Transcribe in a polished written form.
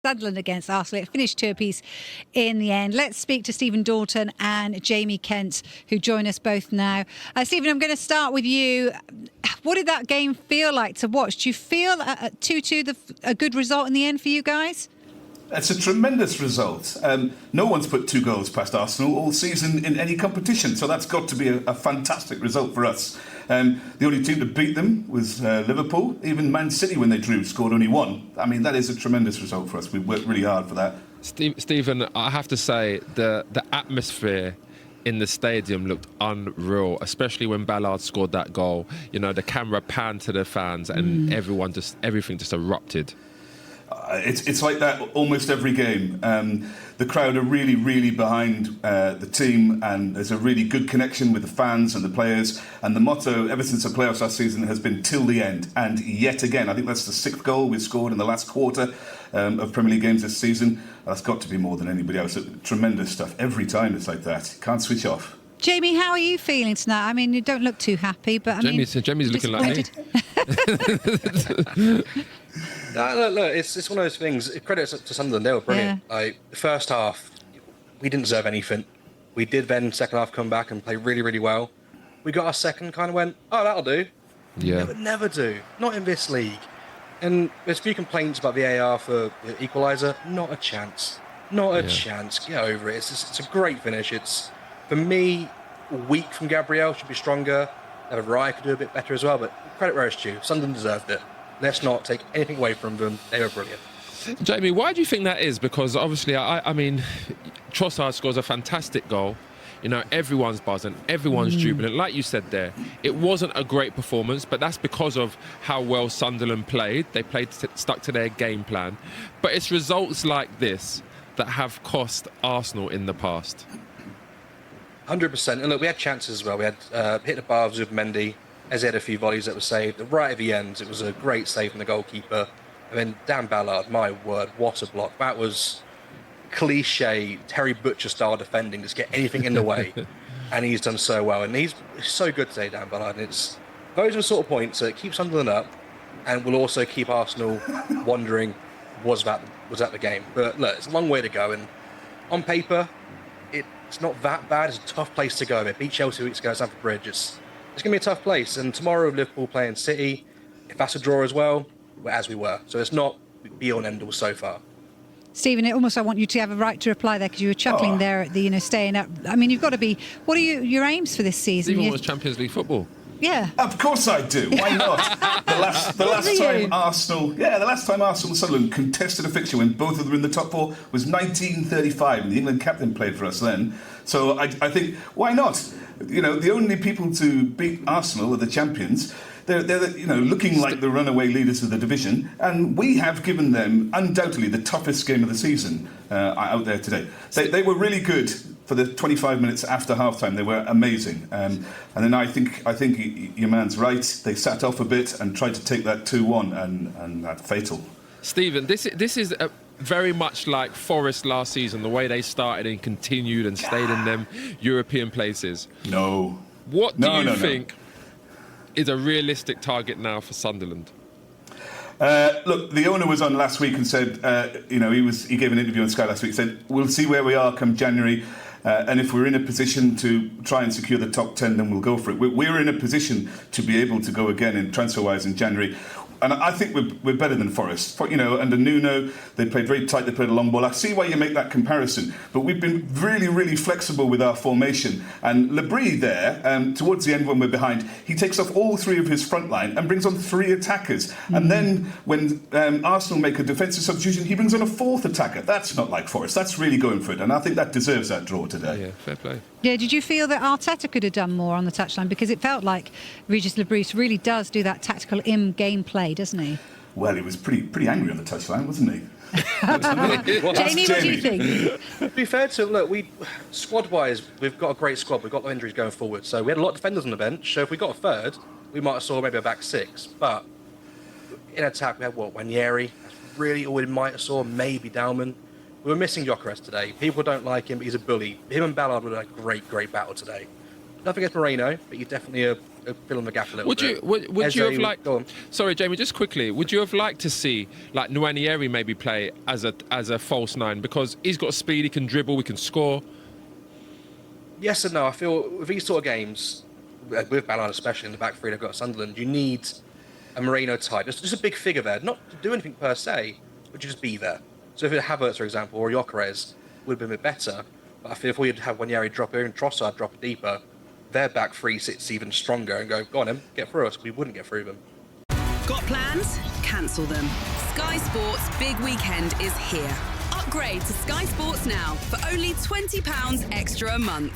Sunderland against Arsenal. It finished 2-2 in the end. Let's speak to Stephen Dalton and Jamie Kent, who join us both now. Stephen, I'm going to start with you. What did that game feel like to watch? Do you feel at 2-2 a good result in the end for you guys? It's a tremendous result. No one's put 2 goals past Arsenal all season in any competition, so that's got to be a fantastic result for us. The only team to beat them was Liverpool. Even Man City, when they drew, scored only 1. I mean, that is a tremendous result for us. We worked really hard for that. Stephen, I have to say, the atmosphere in the stadium looked unreal, especially when Ballard scored that goal. You know, the camera panned to the fans and everything just erupted. It's like that almost every game. The crowd are really, really behind the team, and there's a really good connection with the fans and the players. And the motto, ever since the playoffs last season, has been till the end. And yet again, I think that's the 6th goal we've scored in the last quarter of Premier League games this season. That's got to be more than anybody else. Tremendous stuff. Every time it's like that. Can't switch off. Jamie, how are you feeling tonight? I mean, you don't look too happy, but Jamie's looking like me. No, look, it's one of those things. Credit to Sunderland, they were brilliant. Yeah. The first half, we didn't deserve anything. We did then, second half, come back and play really, really well. We got our second, kind of went, oh, that'll do. Yeah. It would never do. Not in this league. And there's a few complaints about VAR for the equaliser. Not a chance. Not a chance. Get over it. It's a great finish. It's, for me, weak from Gabriel. Should be stronger. Raya could do a bit better as well, but credit where it's due. Sunderland deserved it. Let's not take anything away from them. They were brilliant. Jamie, why do you think that is? Because obviously, I mean, Trossard scores a fantastic goal. You know, everyone's buzzing, everyone's jubilant. Like you said there, it wasn't a great performance, but that's because of how well Sunderland played. They stuck to their game plan. But it's results like this that have cost Arsenal in the past. 100%. And look, we had chances as well. We had hit the bar of Zubimendi. Eze had a few volleys that were saved. Right at the end, it was a great save from the goalkeeper. And then Dan Ballard, my word, what a block. That was cliche Terry Butcher-style defending, just get anything in the way. And he's done so well. And he's so good today, Dan Ballard. And those are the sort of points that keep Sunderland up and will also keep Arsenal wondering, was that the game? But look, it's a long way to go. And on paper, it's not that bad. It's a tough place to go. They beat Chelsea 2 weeks ago at Stamford Bridge. It's going to be a tough place. And tomorrow, Liverpool playing City, if that's a draw as well, we're as we were. So it's not be all and end all so far. Stephen, I want you to have a right to reply there because you were chuckling there at the, staying up. I mean, you've got to be. What are your aims for this season? Stephen wants Champions League football. Yeah. Of course I do. Why not? The last time Arsenal and Sunderland contested a fixture when both of them were in the top 4 was 1935, and the England captain played for us then. So I think, why not? You know, the only people to beat Arsenal are the champions. They're looking like the runaway leaders of the division, and we have given them undoubtedly the toughest game of the season out there today. They were really good for the 25 minutes after half-time. They were amazing. And then I think your man's right. They sat off a bit and tried to take that 2-1, and that's fatal. Stephen, this is very much like Forest last season, the way they started and continued and stayed in them European places. No. What do you think is a realistic target now for Sunderland? Look, the owner was on last week and said, he gave an interview on Sky last week, said, we'll see where we are come January. And if we're in a position to try and secure the top 10, then we'll go for it. We're in a position to be able to go again in transfer-wise in January. And I think we're better than Forest. Under Nuno, they played very tight, they played a long ball. I see why you make that comparison. But we've been really, really flexible with our formation. And Labrie there, towards the end when we're behind, he takes off all 3 of his front line and brings on 3 attackers. And then when Arsenal make a defensive substitution, he brings on a 4th attacker. That's not like Forest. That's really going for it. And I think that deserves that draw today. Yeah, fair play. Yeah, did you feel that Arteta could have done more on the touchline? Because it felt like Regis Labrie really does do that tactical in-game play, doesn't he? Well, he was pretty angry on the touchline, wasn't he? Jamie, what do you think? To be fair to look, squad-wise, we've got a great squad. We've got no injuries going forward. So we had a lot of defenders on the bench. So if we got a third, we might have saw maybe a back 6. But in attack, we had Wanyeri. That's really all we might have saw. Maybe Dalman. We were missing Gyökeres today. People don't like him, but he's a bully. Him and Ballard were a great battle today. Nothing against Moreno, but you definitely fill in the gap a little bit. Would you have liked? Go on. Sorry, Jamie. Just quickly, would you have liked to see like Nwaneri maybe play as a false 9 because he's got speed, he can dribble, he can score. Yes and no. I feel with these sort of games, with Ballard especially in the back three they've got at Sunderland, you need a Moreno type. Just a big figure there, not to do anything per se, but just be there. So if it Havertz, for example, or Gyökeres, would have been a bit better. But I feel if we had had Nwaneri drop here and Trossard drop deeper, their back three sits even stronger and go on him, get through us. We wouldn't get through them. Got plans? Cancel them. Sky Sports' big weekend is here. Upgrade to Sky Sports now for only £20 extra a month.